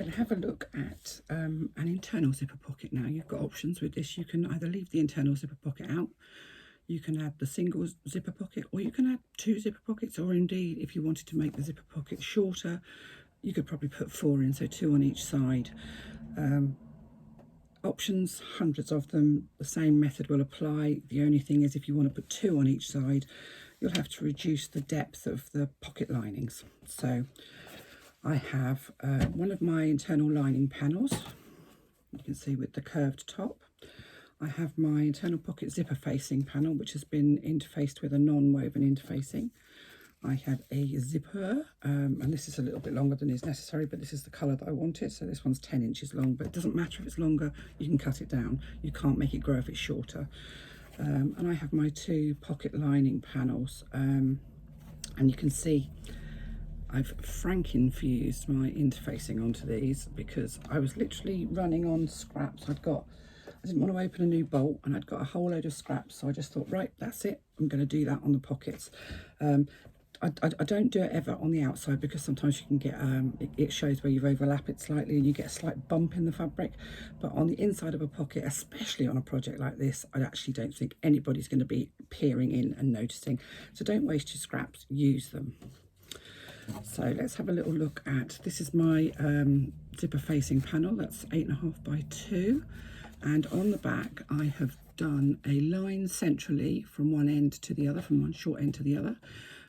going to have a look at an internal zipper pocket now. You've got options with this. You can either leave the internal zipper pocket out, you can add the single zipper pocket, or you can add 2 zipper pockets, or indeed if you wanted to make the zipper pocket shorter, you could probably put 4 in, so 2 on each side. Options, hundreds of them. The same method will apply. The only thing is, if you want to put 2 on each side, you'll have to reduce the depth of the pocket linings. So I have one of my internal lining panels, you can see with the curved top. I have my internal pocket zipper facing panel, which has been interfaced with a non-woven interfacing. I have a zipper, and this is a little bit longer than is necessary, but this is the colour that I wanted. So this one's 10 inches long, but it doesn't matter if it's longer, you can cut it down. You can't make it grow if it's shorter. And I have my 2 pocket lining panels, and you can see I've Frank-infused my interfacing onto these because I was literally running on scraps. I didn't want to open a new bolt, and I'd got a whole load of scraps, so I just thought, right, that's it, I'm going to do that on the pockets. I don't do it ever on the outside because sometimes you can get, it shows where you've overlapped it slightly and you get a slight bump in the fabric. But on the inside of a pocket, especially on a project like this, I actually don't think anybody's going to be peering in and noticing. So don't waste your scraps, use them. So let's have a little look at, this is my zipper facing panel, that's 8.5 by 2. And on the back, I have done a line centrally from one end to the other, from one short end to the other.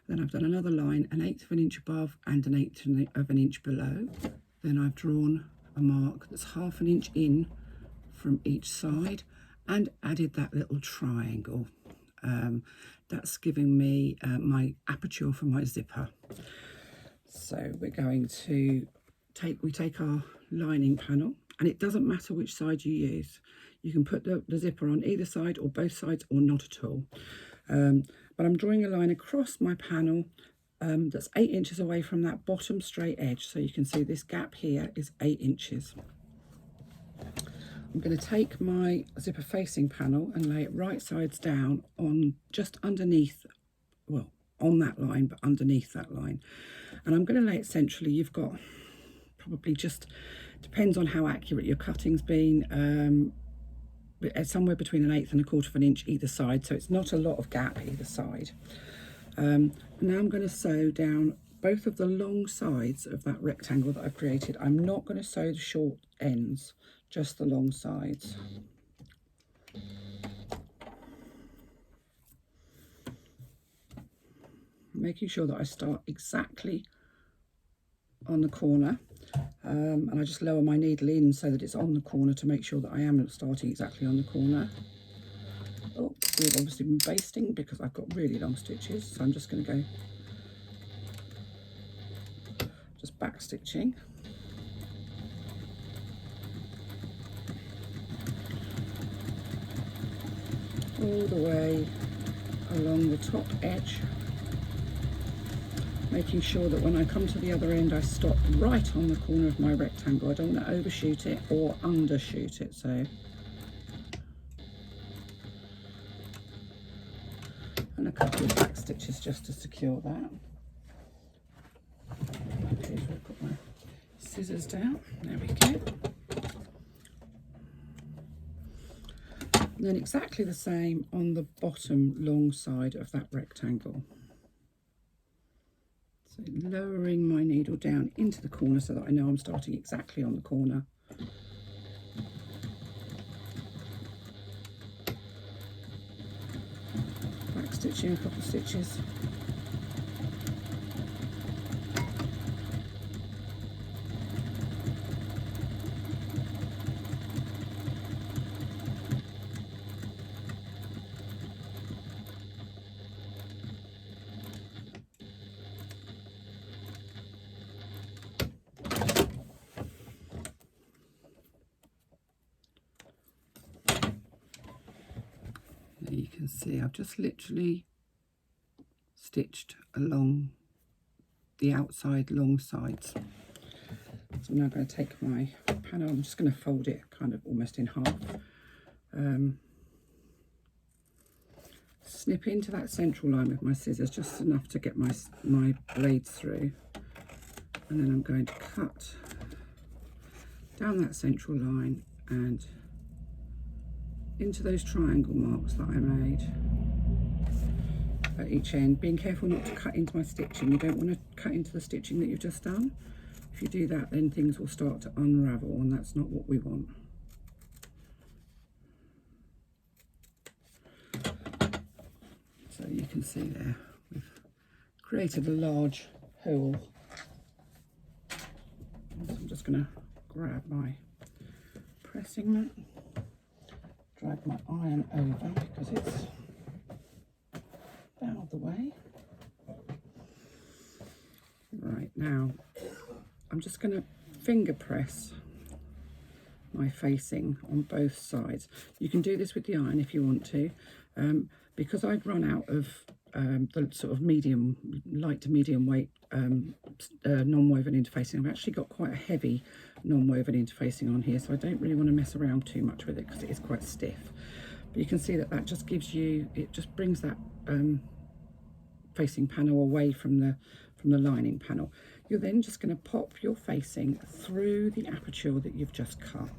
Then I've done another line 1/8 of an inch above and 1/8 of an inch below. Then I've drawn a mark that's 1/2 inch in from each side and added that little triangle. That's giving me my aperture for my zipper. So we're going to take our lining panel, and it doesn't matter which side you use. You can put the zipper on either side or both sides or not at all. But I'm drawing a line across my panel that's 8 inches away from that bottom straight edge. So you can see this gap here is 8 inches. I'm going to take my zipper facing panel and lay it right sides down on just underneath, well, on that line, but underneath that line. And I'm going to lay it centrally. You've got probably just, depends on how accurate your cutting's been, somewhere between 1/8 and 1/4 of an inch either side, so it's not a lot of gap either side. Now I'm going to sew down both of the long sides of that rectangle that I've created. I'm not going to sew the short ends, just the long sides. Making sure that I start exactly on the corner. And I just lower my needle in so that it's on the corner to make sure that I am starting exactly on the corner. Oh, we've obviously been basting because I've got really long stitches, so I'm just going to go just back stitching. All the way along the top edge, making sure that when I come to the other end I stop right on the corner of my rectangle. I don't want to overshoot it or undershoot it, so. And a couple of back stitches just to secure that. Okay, so I'll put my scissors down, there we go. And then exactly the same on the bottom long side of that rectangle. So lowering my needle down into the corner so that I know I'm starting exactly on the corner. Back stitching a couple of stitches. You can see I've just literally stitched along the outside long sides. So I'm now going to take my panel, I'm just going to fold it kind of almost in half. Snip into that central line with my scissors, just enough to get my blades through. And then I'm going to cut down that central line and into those triangle marks that I made at each end, being careful not to cut into my stitching. You don't want to cut into the stitching that you've just done. If you do that, then things will start to unravel, and that's not what we want. So you can see there, we've created a large hole. So I'm just going to grab my pressing mat, drag my iron over because it's out of the way. Right, now I'm just going to finger press my facing on both sides. You can do this with the iron if you want to. Because I'd run out of the sort of light to medium weight non-woven interfacing, I've actually got quite a heavy non-woven interfacing on here, so I don't really want to mess around too much with it because it is quite stiff. But you can see that that just gives you, it just brings that facing panel away from the lining panel. You're then just going to pop your facing through the aperture that you've just cut.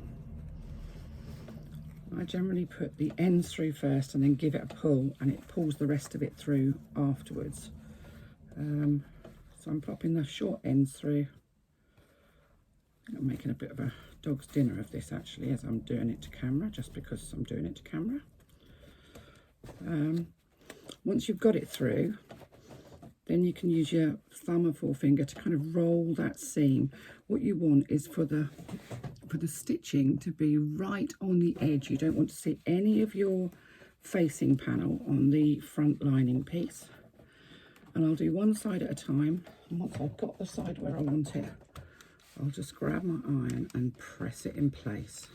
I generally put the ends through first and then give it a pull, and it pulls the rest of it through afterwards. So I'm popping the short ends through. I'm making a bit of a dog's dinner of this actually as I'm doing it to camera, just because I'm doing it to camera. Once you've got it through, then you can use your thumb or forefinger to kind of roll that seam. What you want is for the stitching to be right on the edge. You don't want to see any of your facing panel on the front lining piece. And I'll do one side at a time. And once I've got the side where I want it, I'll just grab my iron and press it in place.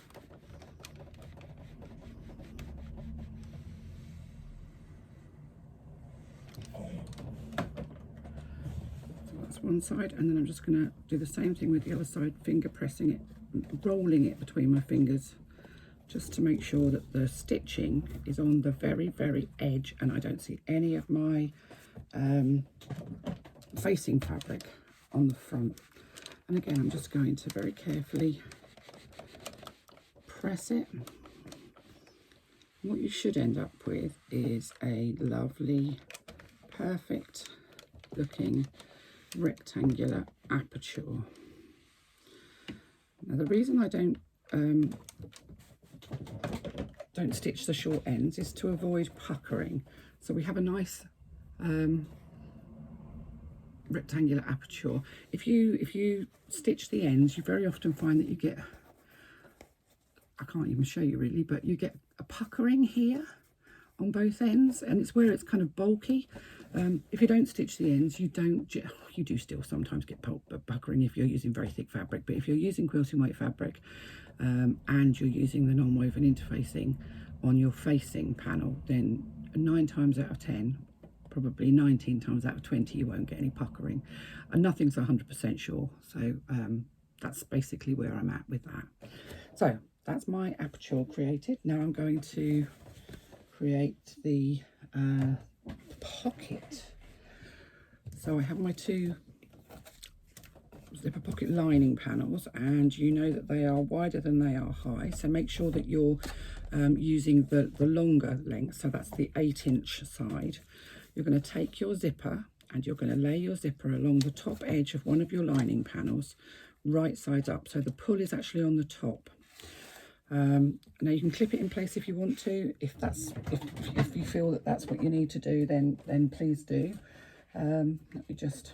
One side, and then I'm just going to do the same thing with the other side, finger pressing it, rolling it between my fingers, just to make sure that the stitching is on the very, very edge and I don't see any of my facing fabric on the front. And again, I'm just going to very carefully press it. What you should end up with is a lovely, perfect looking rectangular aperture. Now the reason I don't stitch the short ends is to avoid puckering. So we have a nice rectangular aperture. If you stitch the ends, you very often find that you get, I can't even show you really, but you get a puckering here on both ends, and it's where it's kind of bulky. If you don't stitch the ends, you do still sometimes get puckering if you're using very thick fabric, but if you're using quilting weight fabric and you're using the non-woven interfacing on your facing panel, then 9 times out of 10, probably 19 times out of 20, you won't get any puckering. And nothing's 100% sure, so that's basically where I'm at with that. So that's my aperture created. Now I'm going to create the pocket. So I have my 2 zipper pocket lining panels, and you know that they are wider than they are high, so make sure that you're using the longer length, so that's the 8-inch side. You're going to take your zipper and you're going to lay your zipper along the top edge of one of your lining panels, right side up, so the pull is actually on the top. Now you can clip it in place if you want to. If you feel that that's what you need to do, then please do. Let me just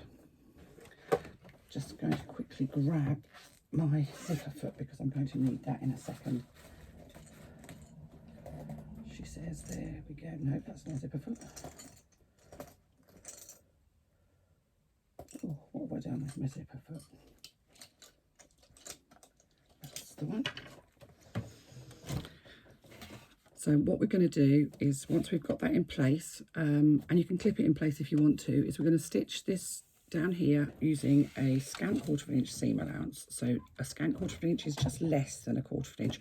going to quickly grab my zipper foot because I'm going to need that in a second. She says, there we go. No, that's not a zipper foot. Oh, what have I done with my zipper foot? That's the one. So what we're going to do is, once we've got that in place, and you can clip it in place if you want to, is we're going to stitch this down here using a scant 1/4 inch seam allowance. So a scant 1/4 inch is just less than a 1/4 inch.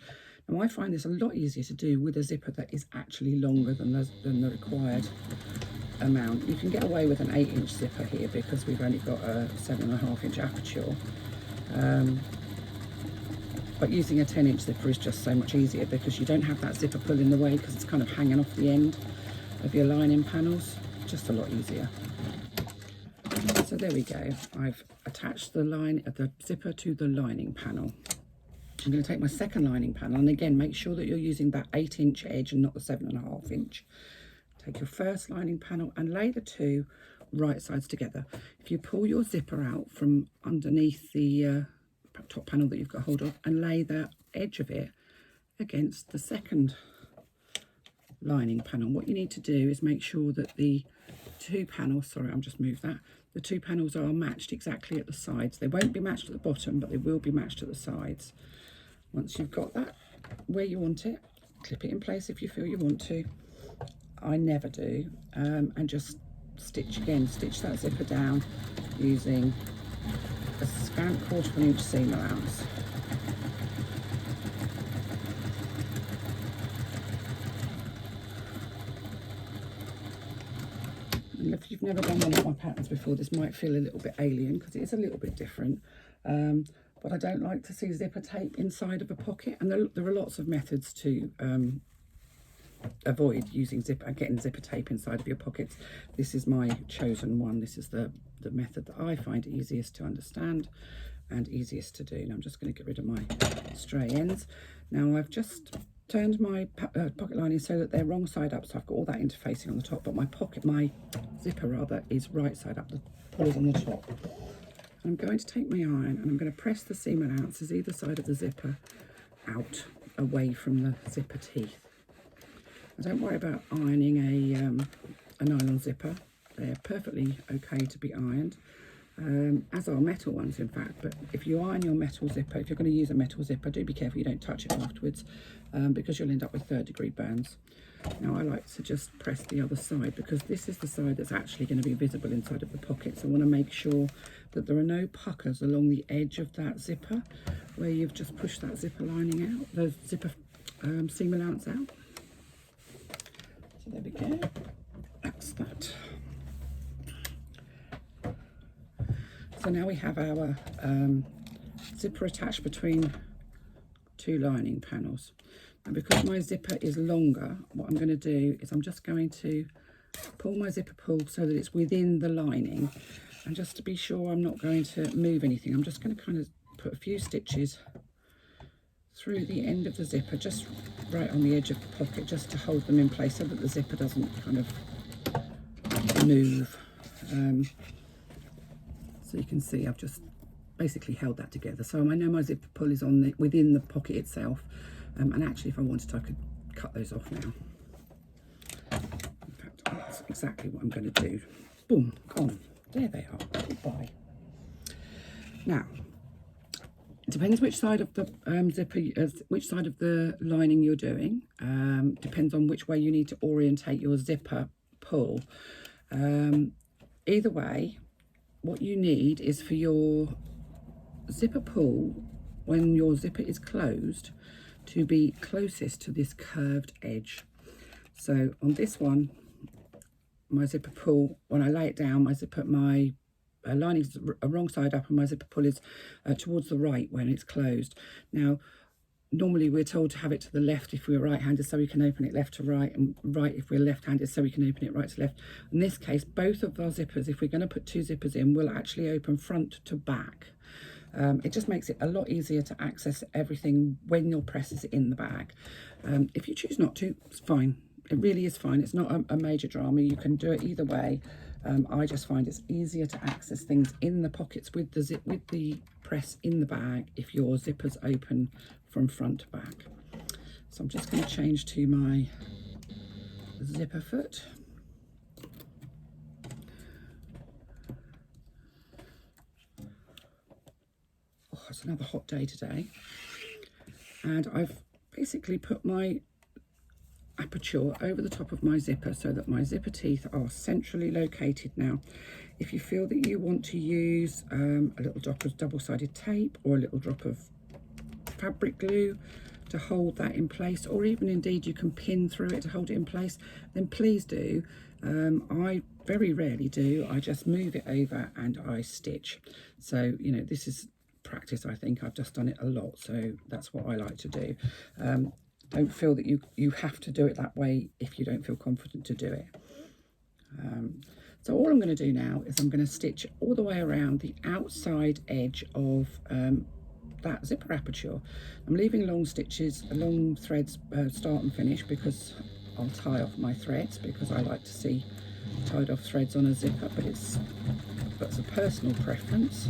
Now I find this a lot easier to do with a zipper that is actually longer than the required amount. You can get away with an 8-inch zipper here because we've only got a 7.5 inch aperture. But using a 10-inch zipper is just so much easier because you don't have that zipper pull in the way because it's kind of hanging off the end of your lining panels. Just a lot easier. So there we go. I've attached the zipper to the lining panel. I'm going to take my second lining panel, and again, make sure that you're using that 8-inch edge and not the 7.5 inch. Take your first lining panel and lay the two right sides together. If you pull your zipper out from underneath the top panel that you've got hold of and lay the edge of it against the second lining panel, what you need to do is make sure that the two panels, sorry, I'll just move that, the two panels are matched exactly at the sides. They won't be matched at the bottom, but they will be matched at the sides. Once you've got that where you want it, clip it in place if you feel you want to. I never do. And just stitch that zipper down using a scant 1/4 inch seam allowance. And if you've never done one of my patterns before, this might feel a little bit alien because it is a little bit different. But I don't like to see zipper tape inside of a pocket, and there are lots of methods to avoid using getting zipper tape inside of your pockets. This is my chosen one. This is the method that I find easiest to understand and easiest to do. And I'm just going to get rid of my stray ends. Now I've just turned my pocket lining so that they're wrong side up, so I've got all that interfacing on the top, but my zipper rather is right side up. The pull is on the top. I'm going to take my iron and I'm going to press the seam allowances either side of the zipper out away from the zipper teeth. I don't worry about ironing a nylon zipper. They're perfectly okay to be ironed, as are metal ones in fact. But if you iron your metal zipper, if you're going to use a metal zipper, do be careful you don't touch it afterwards, because you'll end up with 3rd-degree burns. Now I like to just press the other side because this is the side that's actually going to be visible inside of the pocket. So I want to make sure that there are no puckers along the edge of that zipper where you've just pushed that zipper lining out, the zipper seam allowance out. So there we go, that's that. So now we have our zipper attached between two lining panels. And because my zipper is longer, what I'm going to do is I'm just going to pull my zipper pull so that it's within the lining. And just to be sure I'm not going to move anything, I'm just going to kind of put a few stitches through the end of the zipper, just right on the edge of the pocket, just to hold them in place so that the zipper doesn't kind of move. So you can see I've just basically held that together. So I know my zipper pull is on within the pocket itself. And actually, if I wanted, I could cut those off now. In fact, that's exactly what I'm going to do. Boom, gone. There they are. Goodbye. Now, it depends which side of the which side of the lining you're doing. Depends on which way you need to orientate your zipper pull. Either way, what you need is for your zipper pull, when your zipper is closed, to be closest to this curved edge. So on this one, my zipper pull, when I lay it down, my lining is wrong side up and my zipper pull is towards the right when it's closed. Now, normally we're told to have it to the left if we're right-handed, so we can open it left to right, and right if we're left-handed, so we can open it right to left. In this case, both of our zippers, if we're going to put two zippers in, will actually open front to back. It just makes it a lot easier to access everything when your press is in the bag. If you choose not to, it's fine. It really is fine. It's not a major drama. You can do it either way. I just find it's easier to access things in the pockets with the press in the bag if your zipper's open from front to back. So I'm just going to change to my zipper foot. It's another hot day today, and I've basically put my aperture over the top of my zipper so that my zipper teeth are centrally located. Now, if you feel that you want to use a little drop of double-sided tape or a little drop of fabric glue to hold that in place, or even indeed you can pin through it to hold it in place, then please do. I very rarely do. I just move it over and I stitch. So, you know, this is practice, I think. I've just done it a lot, so that's what I like to do. Don't feel that you have to do it that way if you don't feel confident to do it. So all I'm going to do now is I'm going to stitch all the way around the outside edge of that zipper aperture. I'm leaving long stitches, long threads start and finish, because I'll tie off my threads, because I like to see tied off threads on a zipper, but that's a personal preference.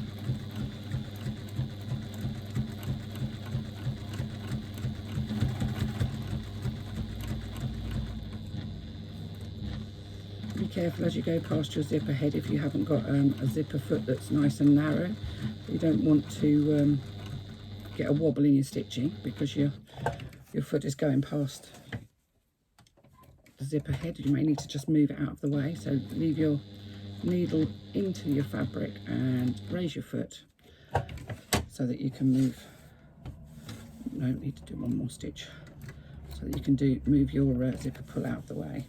Be careful as you go past your zipper head if you haven't got a zipper foot that's nice and narrow. You don't want to get a wobble in your stitching because your foot is going past the zipper head. You may need to just move it out of the way. So leave your needle into your fabric and raise your foot so that you can move. No, need to do one more stitch so that you can move your zipper pull out of the way.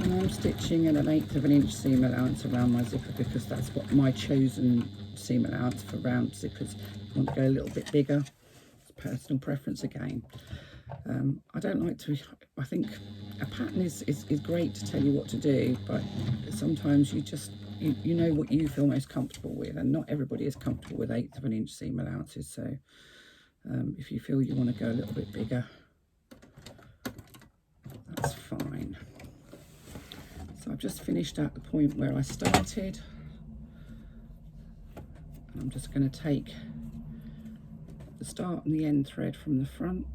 I'm stitching at 1/8 of an inch seam allowance around my zipper because that's what my chosen seam allowance for round zippers. You want to go a little bit bigger. It's personal preference again. I don't like to, I think a pattern is great to tell you what to do, but sometimes you know what you feel most comfortable with, and not everybody is comfortable with 1/8 of an inch seam allowances. So if you feel you want to go a little bit bigger, that's fine. So I've just finished at the point where I started, and I'm just going to take the start and the end thread from the front,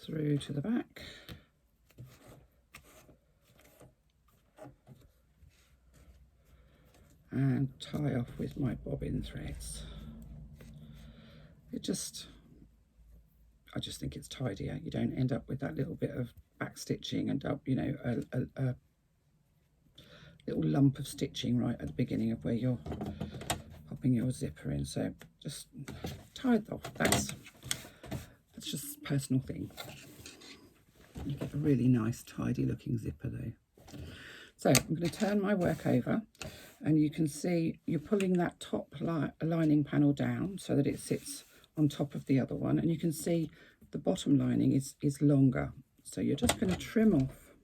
through to the back, and tie off with my bobbin threads. I just think it's tidier. You don't end up with that little bit of back stitching and you know, a little lump of stitching right at the beginning of where you're popping your zipper in. So just tie it off. That's just a personal thing. You get a really nice tidy looking zipper though. So I'm going to turn my work over, and you can see you're pulling that top lining panel down so that it sits on top of the other one, and you can see the bottom lining is longer. So you're just going to trim off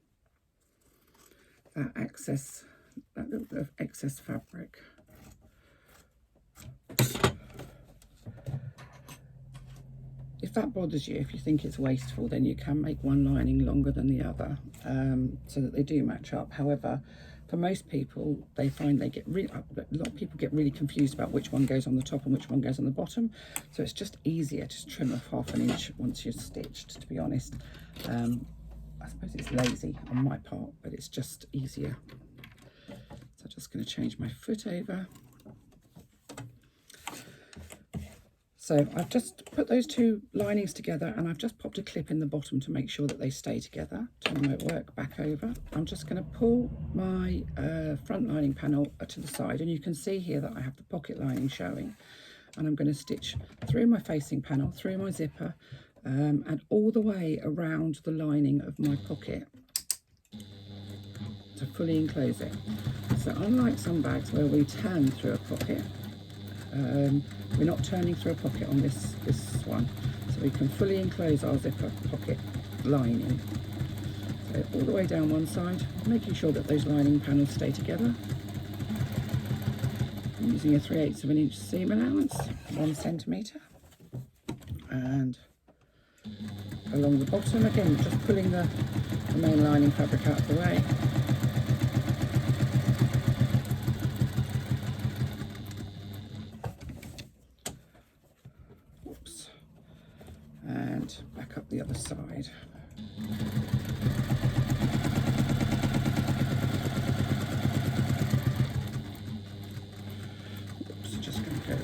that little bit of excess fabric. If that bothers you, if you think it's wasteful, then you can make one lining longer than the other, so that they do match up. However, for most people, they find a lot of people get really confused about which one goes on the top and which one goes on the bottom. So it's just easier to trim off 1/2 inch once you're stitched, to be honest. I suppose it's lazy on my part, but it's just easier. So I'm just going to change my foot over. So I've just put those two linings together, and I've just popped a clip in the bottom to make sure that they stay together. Turn my work back over. I'm just going to pull my front lining panel to the side, and you can see here that I have the pocket lining showing. And I'm going to stitch through my facing panel, through my zipper, and all the way around the lining of my pocket to fully enclose it. So unlike some bags where we turn through a pocket, we're not turning through a pocket on this one, so we can fully enclose our zipper pocket lining. So all the way down one side, making sure that those lining panels stay together. I'm using a 3/8 of an inch seam allowance, 1 centimetre, and along the bottom again, just pulling the main lining fabric out of the way. And back up the other side. Oops, just going to go.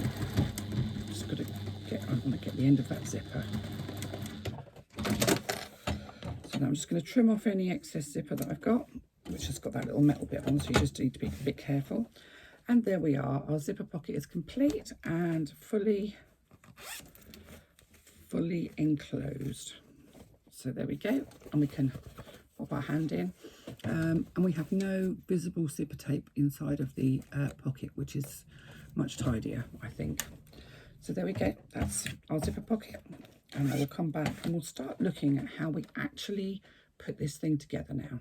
I want to get the end of that zipper. So And I'm just going to trim off any excess zipper that I've got, which has got that little metal bit on, so you just need to be a bit careful. And there we are, our zipper pocket is complete and fully enclosed. So there we go, and we can pop our hand in, and we have no visible zipper tape inside of the pocket, which is much tidier, I think. So there we go, that's our zipper pocket, and I will come back and we'll start looking at how we actually put this thing together now.